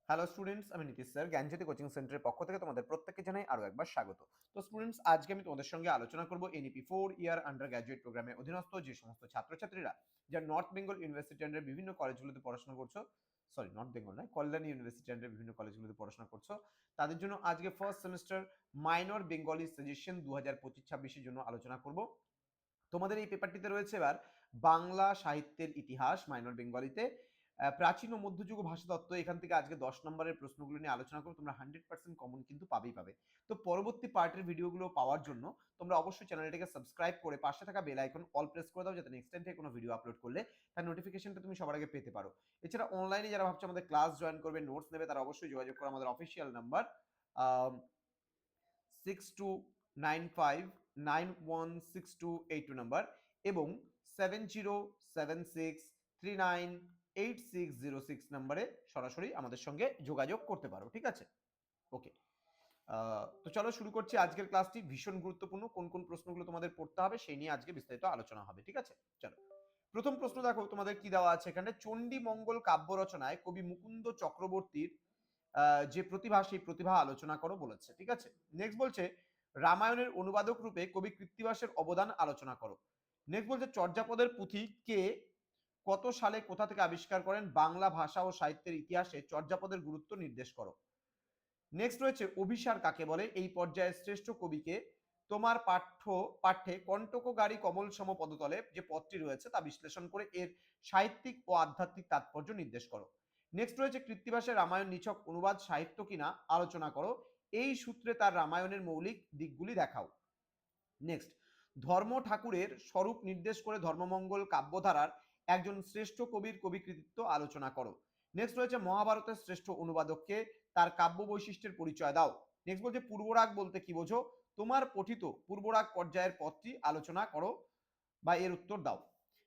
Hello students, আমি Nitish sir জ্ঞানজ্যোতি coaching সেন্টারের পক্ষ থেকে তোমাদের প্রত্যেককে জানাই আরো একবার স্বাগত। তো স্টুডেন্টস, আজকে আমি তোমাদের সঙ্গে আলোচনা করব এনইপি 4 ইয়ার আন্ডার গ্র্যাজুয়েট প্রোগ্রামের অধীনস্থ যে সমস্ত ছাত্রছাত্রীরা যারা নর্থ বেঙ্গল ইউনিভার্সিটি আন্ডার বিভিন্ন কলেজগুলোতে পড়াশোনা করছো, সরি নর্থ বেঙ্গল নয়, কল্যাণী ইউনিভার্সিটি আন্ডার বিভিন্ন কলেজগুলোতে পড়াশোনা করছো, তাদের জন্য আজকে first semester minor Bengali suggestion 2025-26 জন্য আলোচনা করব। তোমাদের এই পেপারটিতে রয়েছে এবার বাংলা সাহিত্যের ইতিহাস মাইনর বেঙ্গলিতে, প্রাচীন ও মধ্যযুগ ভাষাতত্ত্ব। এখান থেকে আজকে 10 নম্বরের প্রশ্নগুলো নিয়ে আলোচনা করবো। তোমরা 100% কমন কিন্তু পাবে। তো পরবর্তী পার্টের ভিডিওগুলো পাওয়ার জন্য তোমরা অবশ্যই চ্যানেলটিকে সাবস্ক্রাইব করে পাশে থাকা বেল আইকন অল প্রেস করে দাও, যাতে নেক্সট টাইম থেকে কোনো ভিডিও আপলোড করলে তার নোটিফিকেশনটা তুমি সবার আগে পেতে পারো। এছাড়া অনলাইনে যারা ভাবছো আমাদের ক্লাস জয়েন করবে, নোটস নেবে, তারা অবশ্যই যোগাযোগ করো আমাদের অফিসিয়াল নাম্বার 6295916282 নাম্বার এবং 7076398606 নাম্বারে সরাসরি আমাদের সঙ্গে যোগাযোগ করতে পারো। ঠিক আছে, ওকে। তো চলো শুরু করছি আজকের ক্লাসটি। ভীষণ গুরুত্বপূর্ণ, কোন কোন প্রশ্নগুলো তোমাদের পড়তে হবে সেই নিয়ে আজকে বিস্তারিত আলোচনা হবে। ঠিক আছে, চলো প্রথম প্রশ্ন দেখো তোমাদের কি দেওয়া আছে এখানে। চণ্ডী মঙ্গল কাব্য রচনায় কবি মুকুন্দ চক্রবর্তীর যে প্রতিভা, সেই প্রতিভা আলোচনা করো বলেছে। ঠিক আছে, নেক্সট বলছে রামায়ণের অনুবাদক রূপে কবি কৃত্তিবাসের অবদান আলোচনা করো। নেক্সট বলছে চর্যাপদের পুঁথি কে কত সালে কোথা থেকে আবিষ্কার করেন, বাংলা ভাষা ও সাহিত্যের ইতিহাসে চর্যাপদের গুরুত্ব নির্দেশ করো। নেক্সট রয়েছে অভিসার কাকে বলে, এই পর্যায়ের শ্রেষ্ঠ কবিকে, তোমার পাঠ্যে কণ্টক গাড়ি কমল সম পদতলে যে পদটি রয়েছে তা বিশ্লেষণ করে এর সাহিত্যিক ও আধ্যাত্মিক তাৎপর্য নির্দেশ করো। নেক্সট রয়েছে কৃত্তিবাসের রামায়ণ নিছক অনুবাদ সাহিত্য কিনা আলোচনা করো, এই সূত্রে তার রামায়ণের মৌলিক দিকগুলি দেখাও। নেক্সট, ধর্ম ঠাকুরের স্বরূপ নির্দেশ করে ধর্মমঙ্গল কাব্যধারার একজন শ্রেষ্ঠ কবির কবি কৃতিত্ব আলোচনা করো। নেক্সট রয়েছে মহাভারতের শ্রেষ্ঠ অনুবাদককে, তার কাব্য বৈশিষ্ট্যের পরিচয় দাও। নেক্সট বলছে পূর্বরাগ বলতে কি বোঝো, তোমার পঠিত পূর্বরাগ পর্যায়ের পদটি আলোচনা করো বা এর উত্তর দাও।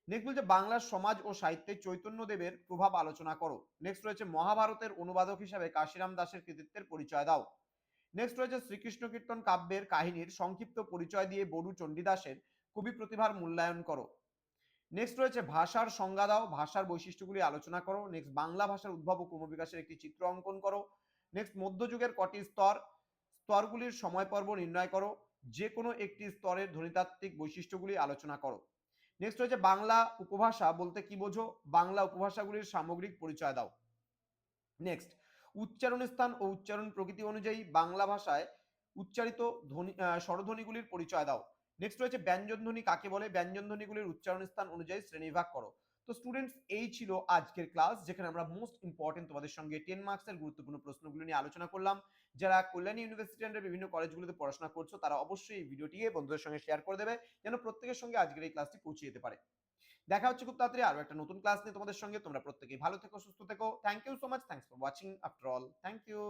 নেক্সট বলছে বাংলার সমাজ ও সাহিত্যে চৈতন্যদেবের প্রভাব আলোচনা করো। নেক্সট রয়েছে মহাভারতের অনুবাদক হিসাবে কাশিরাম দাসের কৃতিত্বের পরিচয় দাও। নেক্সট রয়েছে শ্রীকৃষ্ণ কীর্তন কাব্যের কাহিনীর সংক্ষিপ্ত পরিচয় দিয়ে বড়ু চণ্ডীদাসের কবি প্রতিভার মূল্যায়ন করো। নেক্সট রয়েছে ভাষার সংজ্ঞা দাও, ভাষার বৈশিষ্ট্যগুলি আলোচনা করো। নেক্সট বাংলা ভাষার উদ্ভব ও ক্রমবিকাশের একটি চিত্র অঙ্কন করো। নেক্সট মধ্যযুগের কটি স্তরগুলির সময় পর্ব নির্ণয় করো, যে কোনো একটি স্তরের ধ্বনিতাত্ত্বিক বৈশিষ্ট্যগুলি আলোচনা করো। নেক্সট রয়েছে বাংলা উপভাষা বলতে কি বোঝো, বাংলা উপভাষাগুলির সামগ্রিক পরিচয় দাও। নেক্সট, উচ্চারণ স্থান ও উচ্চারণ প্রকৃতি অনুযায়ী বাংলা ভাষায় উচ্চারিত ধ্বনি স্বরধ্বনিগুলির পরিচয় দাও। নেক্সট রয়েছে ব্যঞ্জন ধ্বনি কাকে বলে, ব্যঞ্জন ধ্বনিগুলির উচ্চারণ স্থান অনুযায়ী শ্রেণীবিভাগ করো। তো স্টুডেন্টস, এই ছিল আজকের ক্লাস, যেখানে আমরা মোস্ট ইম্পর্টেন্ট তোমাদের সঙ্গে 10 মার্কসের গুরুত্বপূর্ণ প্রশ্নগুলো নিয়ে আলোচনা করলাম। যারা কল্যাণী ইউনিভার্সিটি আন্ডার বিভিন্ন কলেজগুলোতে পড়াশোনা করছো, তারা অবশ্যই এই ভিডিওটি বন্ধুদের সঙ্গে শেয়ার করে দেবে, যেন প্রত্যেকের সঙ্গে আজকের এই ক্লাসটি পৌঁছে যেতে পারে। দেখা হচ্ছে খুব তাড়াতাড়ি আরো একটা নতুন ক্লাস নিয়ে তোমাদের সঙ্গে। তোমরা প্রত্যেকেই ভালো থেকো, সুস্থ থেকো। Thank you so much, thanks for watching after all, thank you.